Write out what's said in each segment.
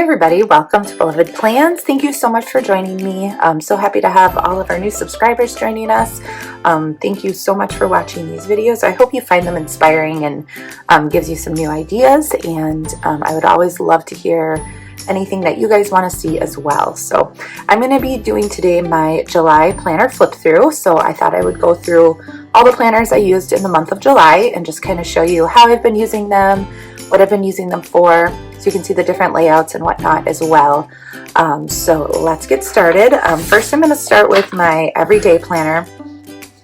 everybody, welcome to Beloved Plans. Thank you so much for joining me. I'm so happy to have all of our new subscribers joining us. Thank you so much for watching these videos. I hope you find them inspiring and gives you some new ideas, and I would always love to hear anything that you guys want to see as well. So I'm going to be doing today my July planner flip through, so I thought I would go through all the planners I used in the month of July and just kind of show you how I've been using them, what I've been using them for, so you can see the different layouts and whatnot as well. So let's get started. First I'm going to start with my everyday planner.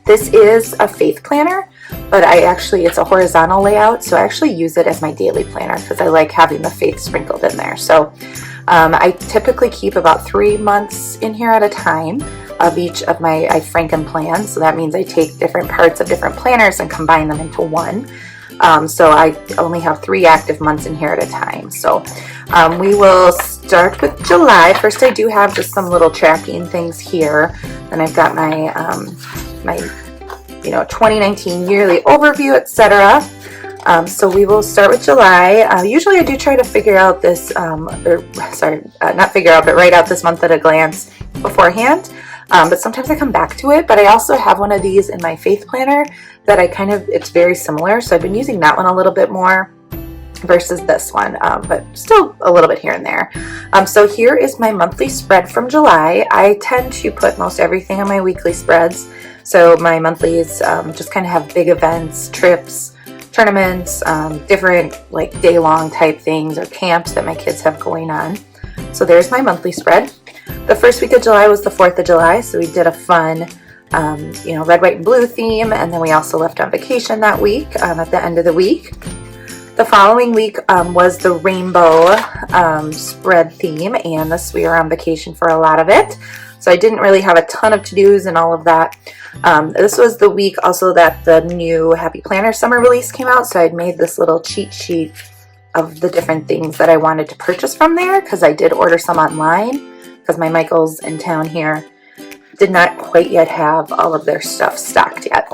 This is a Fave planner, but it's a horizontal layout, so I actually use it as my daily planner because I like having the Fave sprinkled in there. So I typically keep about 3 months in here at a time of each of my Franken plans. So that means I take different parts of different planners and combine them into one. So I only have 3 active months in here at a time. So we will start with July. First, I do have just some little tracking things here. And I've got my my 2019 yearly overview, etc. So we will start with July. Usually I do try to figure out this, not figure out, but write out this month at a glance beforehand. But sometimes I come back to it. But I also have one of these in my Faith planner that it's very similar. So I've been using that one a little bit more versus this one, but still a little bit here and there. So here is my monthly spread from July. I tend to put most everything on my weekly spreads. So my monthlies just kind of have big events, trips, tournaments, different like day-long type things or camps that my kids have going on. So there's my monthly spread. The first week of July was the 4th of July, so we did a fun, red, white, and blue theme, and then we also left on vacation that week at the end of the week. The following week was the rainbow spread theme, and we were on vacation for a lot of it, so I didn't really have a ton of to-dos and all of that. This was the week also that the new Happy Planner summer release came out, so I'd made this little cheat sheet of the different things that I wanted to purchase from there, because I did order some online, because my Michaels in town here did not quite yet have all of their stuff stocked yet.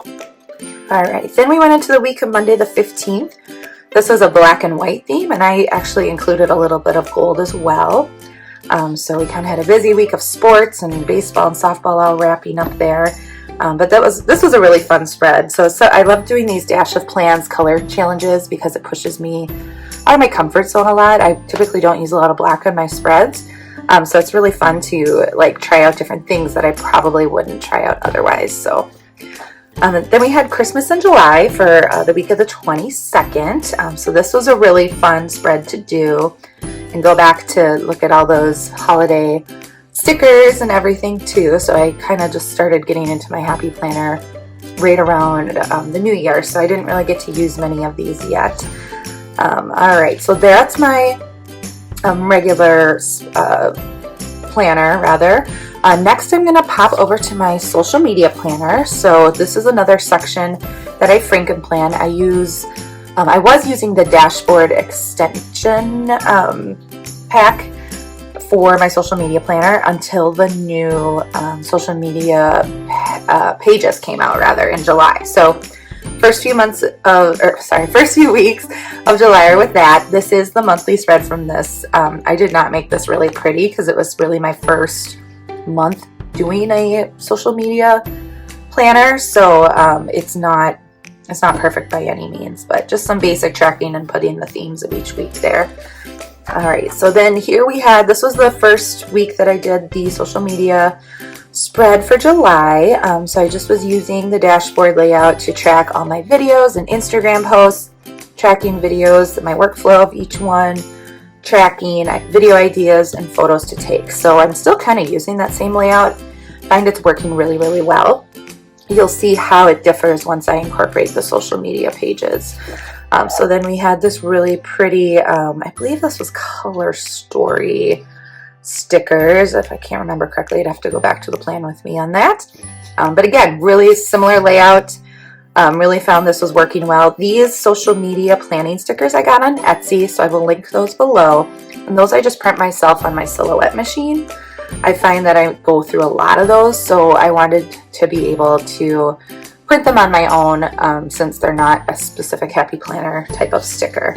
Alright, then we went into the week of Monday the 15th. This was a black and white theme, and I actually included a little bit of gold as well. So we kind of had a busy week of sports and baseball and softball all wrapping up there. But this was a really fun spread. So I love doing these Dash of Plans color challenges because it pushes me out of my comfort zone a lot. I typically don't use a lot of black on my spreads. So it's really fun to try out different things that I probably wouldn't try out otherwise. So then we had Christmas in July for the week of the 22nd. So this was a really fun spread to do and go back to look at all those holiday stickers and everything too. So I kind of just started getting into my Happy Planner right around the new year. So I didn't really get to use many of these yet. Alright, so that's my regular planner rather. Next I'm going to pop over to my social media planner. So this is another section that I Franken plan. I was using the dashboard extension pack for my social media planner until the new social media pages came out rather in July. So first few weeks of July are with that. This is the monthly spread from this. I did not make this really pretty because it was really my first month doing a social media planner, so it's not perfect by any means, but just some basic tracking and putting the themes of each week there. Alright, so then here this was the first week that I did the social media spread for July. So I just was using the dashboard layout to track all my videos and Instagram posts, tracking videos, my workflow of each one, tracking video ideas and photos to take. So I'm still kind of using that same layout. I find it's working really, really well. You'll see how it differs once I incorporate the social media pages. So then we had this really pretty, I believe this was Color Story stickers. If I can't remember correctly, I'd have to go back to the plan with me on that. But again, really similar layout. Really found this was working well. These social media planning stickers I got on Etsy, so I will link those below. And those I just print myself on my Silhouette machine. I find that I go through a lot of those, so I wanted to be able to print them on my own since they're not a specific Happy Planner type of sticker.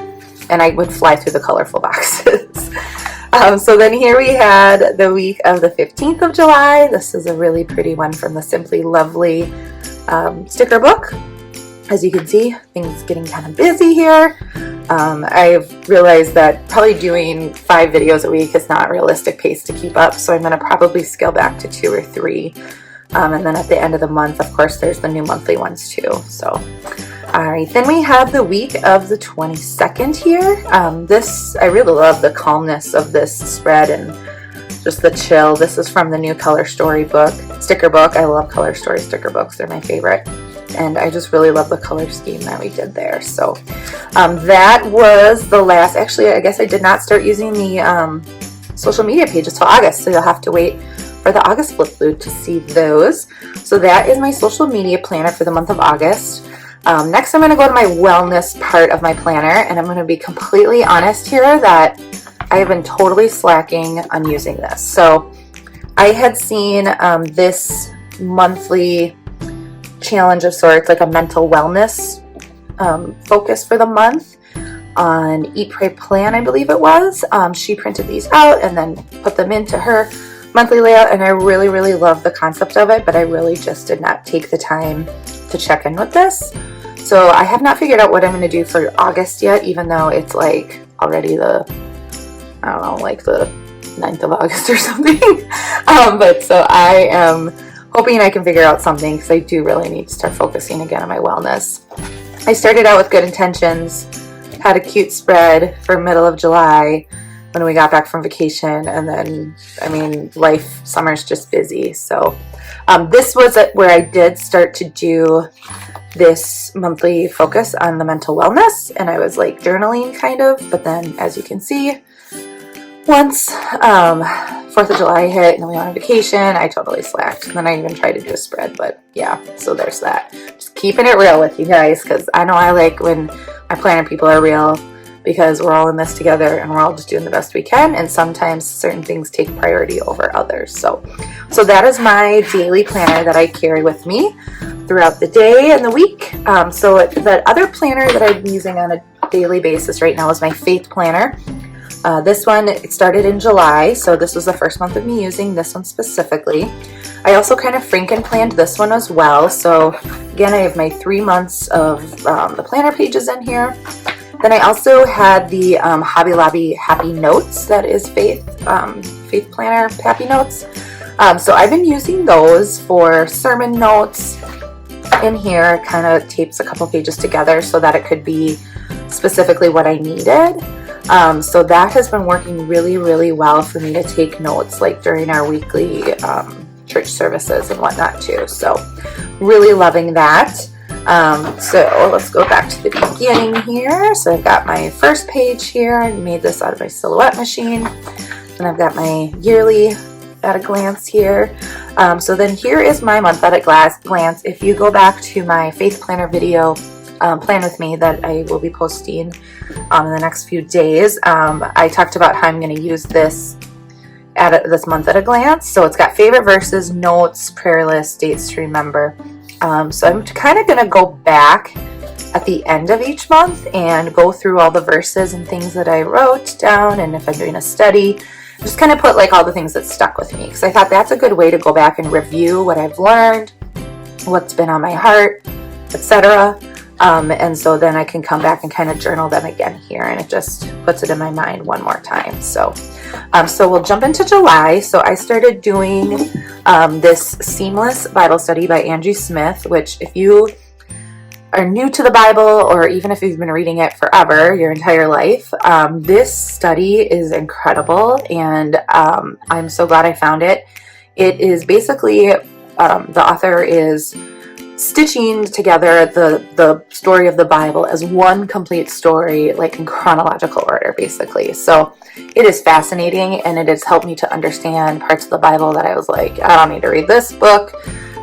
And I would fly through the colorful boxes. So then here we had the week of the 15th of July. This is a really pretty one from the Simply Lovely sticker book. As you can see, things getting kind of busy here. I've realized that probably doing 5 videos a week is not a realistic pace to keep up, so I'm going to probably scale back to 2 or 3. And then at the end of the month, of course, there's the new monthly ones too. So, all right, then we have the week of the 22nd here. I really love the calmness of this spread and just the chill. This is from the new Color Story book, sticker book. I love Color Story sticker books. They're my favorite. And I just really love the color scheme that we did there. So that was the last, actually, I guess I did not start using the social media pages till August. So you'll have to wait for the August flip through to see those. So that is my social media planner for the month of August. Next, I'm going to go to my wellness part of my planner. And I'm going to be completely honest here that I have been totally slacking on using this. So I had seen this monthly challenge of sorts, like a mental wellness focus for the month on Eat, Pray, Plan, I believe it was. She printed these out and then put them into her monthly layout, and I really, really love the concept of it, but I really just did not take the time to check in with this. So I have not figured out what I'm going to do for August yet, even though it's like already the 9th of August or something. But so I am hoping I can figure out something, because I do really need to start focusing again on my wellness. I started out with good intentions, had a cute spread for middle of July when we got back from vacation, and then, summer's just busy. So this was where I did start to do this monthly focus on the mental wellness, and I was like journaling kind of, but then as you can see, once 4th of July hit and we went on vacation, I totally slacked. And then I even tried to do a spread, but yeah, so there's that. Just keeping it real with you guys, because I know I like when my planner people are real, because we're all in this together and we're all just doing the best we can, and sometimes certain things take priority over others. So that is my daily planner that I carry with me throughout the day and the week. So the other planner that I'm using on a daily basis right now is my Faith planner. This one, it started in July, so this was the first month of me using this one specifically. I also kind of Franken-planned this one as well. So again, I have my 3 months of the planner pages in here. Then I also had the Hobby Lobby Happy Notes, that is Faith Planner Happy Notes. So I've been using those for sermon notes. In here, it kind of tapes a couple pages together so that it could be specifically what I needed. So that has been working really, really well for me to take notes, like during our weekly church services and whatnot too. So really loving that. So let's go back to the beginning here. So I've got my first page here. I made this out of my Silhouette machine. And I've got my yearly at a glance here. So then here is my month at a glance. If you go back to my Faith Planner video, Plan With Me, that I will be posting in the next few days, I talked about how I'm going to use this this month at a glance. So it's got favorite verses, notes, prayer list, dates to remember. So I'm kind of going to go back at the end of each month and go through all the verses and things that I wrote down, and if I'm doing a study, just kind of put like all the things that stuck with me, because I thought that's a good way to go back and review what I've learned, what's been on my heart, etc. And so then I can come back and kind of journal them again here, and it just puts it in my mind one more time. So we'll jump into July. So I started doing this Seamless Bible Study by Angie Smith, which if you are new to the Bible, or even if you've been reading it forever, your entire life, this study is incredible, and I'm so glad I found it. It is basically, the author is stitching together the story of the Bible as one complete story, like in chronological order, basically. So it is fascinating, and it has helped me to understand parts of the Bible that I was like, I don't need to read this book.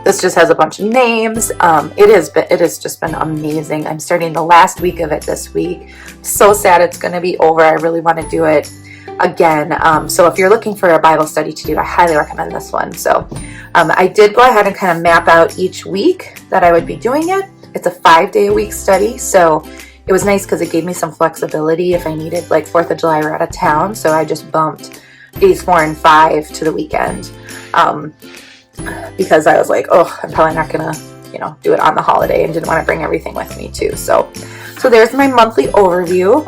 This just has a bunch of names. It has just been amazing. I'm starting the last week of it this week. So sad it's going to be over. I really want to do it again. So if you're looking for a Bible study to do, I highly recommend this one. So I did go ahead and kind of map out each week that I would be doing it. It's a 5-day-a-week study, so it was nice because it gave me some flexibility if I needed, like 4th of July, we're out of town, so I just bumped days 4 and 5 to the weekend, because I was like, oh, I'm probably not gonna, you know, do it on the holiday, and didn't want to bring everything with me too. So there's my monthly overview.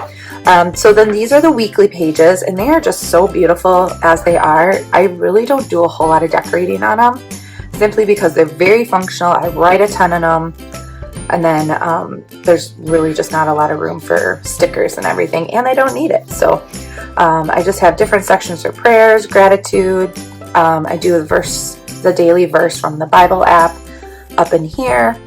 So then these are the weekly pages, and they are just so beautiful as they are. I really don't do a whole lot of decorating on them, simply because they're very functional. I write a ton in them, and then there's really just not a lot of room for stickers and everything, and I don't need it. So I just have different sections for prayers, gratitude. I do the daily verse from the Bible app up in here.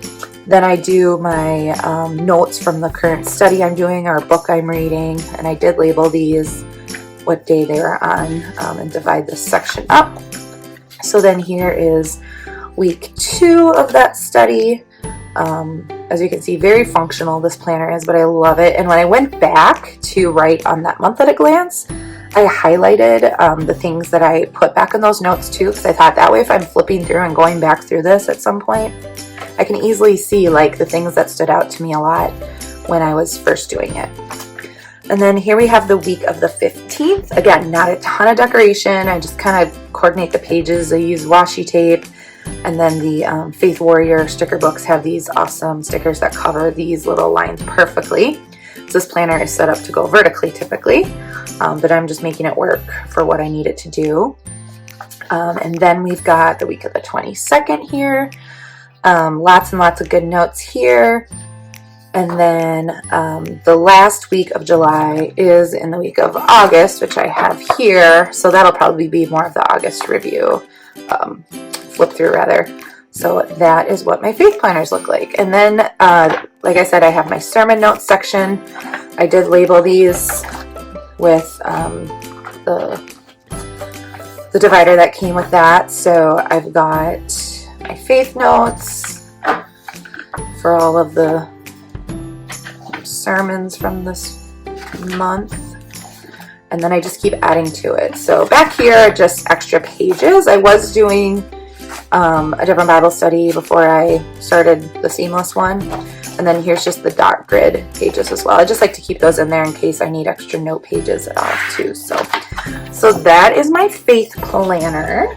Then I do my notes from the current study I'm doing or book I'm reading, and I did label these what day they were on, and divide this section up. So then here is week 2 of that study. As you can see, very functional this planner is, but I love it. And when I went back to write on that month at a glance, I highlighted the things that I put back in those notes too, because I thought that way if I'm flipping through and going back through this at some point, I can easily see like the things that stood out to me a lot when I was first doing it. And then here we have the week of the 15th. Again, not a ton of decoration. I just kind of coordinate the pages. I use washi tape. And then the Faith Warrior sticker books have these awesome stickers that cover these little lines perfectly. So this planner is set up to go vertically typically, but I'm just making it work for what I need it to do. And then we've got the week of the 22nd here. Lots and lots of good notes here. And then the last week of July is in the week of August, which I have here. So that'll probably be more of the August review, flip through rather. So that is what my faith planners look like. And then, like I said, I have my sermon notes section. I did label these with the divider that came with that. So I've got my faith notes for all of the sermons from this month, and then I just keep adding to it. So back here are just extra pages. I was doing a different Bible study before I started the seamless one, and then here's just the dot grid pages as well. I just like to keep those in there in case I need extra note pages at all too. So that is my faith planner.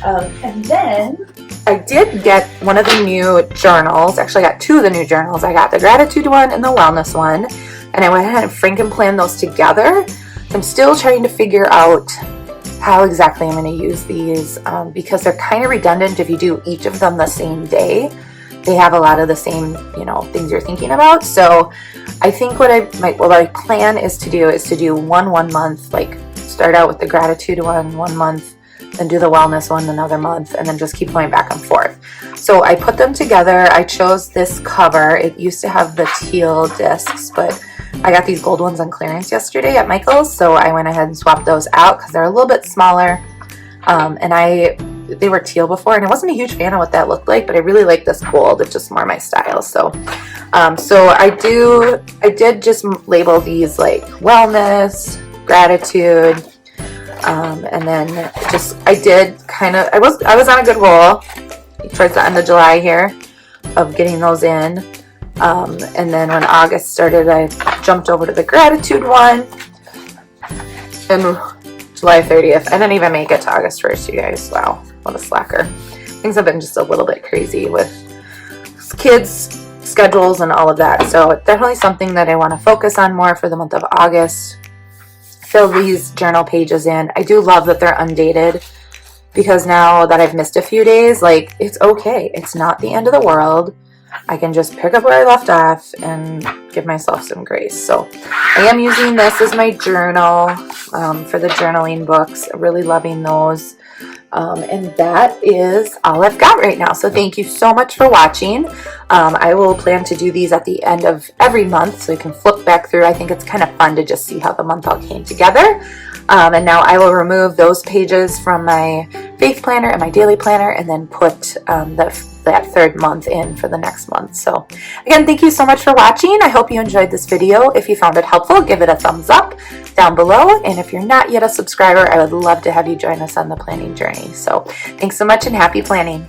And then I did get one of the new journals. Actually, I got 2 of the new journals. I got the gratitude one and the wellness one, and I went ahead and franken planned those together. I'm still trying to figure out how exactly I'm going to use these, because they're kind of redundant if you do each of them the same day. They have a lot of the same, you know, things you're thinking about. So I think what my plan is to do one month, like start out with the gratitude one month, then do the wellness one another month, and then just keep going back and forth. So I put them together. I chose this cover. It used to have the teal discs, but I got these gold ones on clearance yesterday at Michael's, so I went ahead and swapped those out because they're a little bit smaller. And they were teal before, and I wasn't a huge fan of what that looked like, but I really like this gold. It's just more my style. So I did just label these like wellness, gratitude. And then I was on a good roll towards the end of July here of getting those in. And then when August started, I jumped over to the gratitude one. And July 30th, I didn't even make it to August 1st, you guys. Wow, what a slacker. Things have been just a little bit crazy with kids' schedules and all of that. So definitely something that I want to focus on more for the month of August. Fill these journal pages in. I do love that they're undated, because now that I've missed a few days, like, it's okay. It's not the end of the world. I can just pick up where I left off and give myself some grace. So I am using this as my journal for the journaling books. Really loving those. And that is all I've got right now. So thank you so much for watching. I will plan to do these at the end of every month so you can flip back through. I think it's kind of fun to just see how the month all came together. And now I will remove those pages from my faith planner and my daily planner, and then put that third month in for the next month. So again, thank you so much for watching. I hope you enjoyed this video. If you found it helpful, give it a thumbs up down below. And if you're not yet a subscriber, I would love to have you join us on the planning journey. So thanks so much, and happy planning.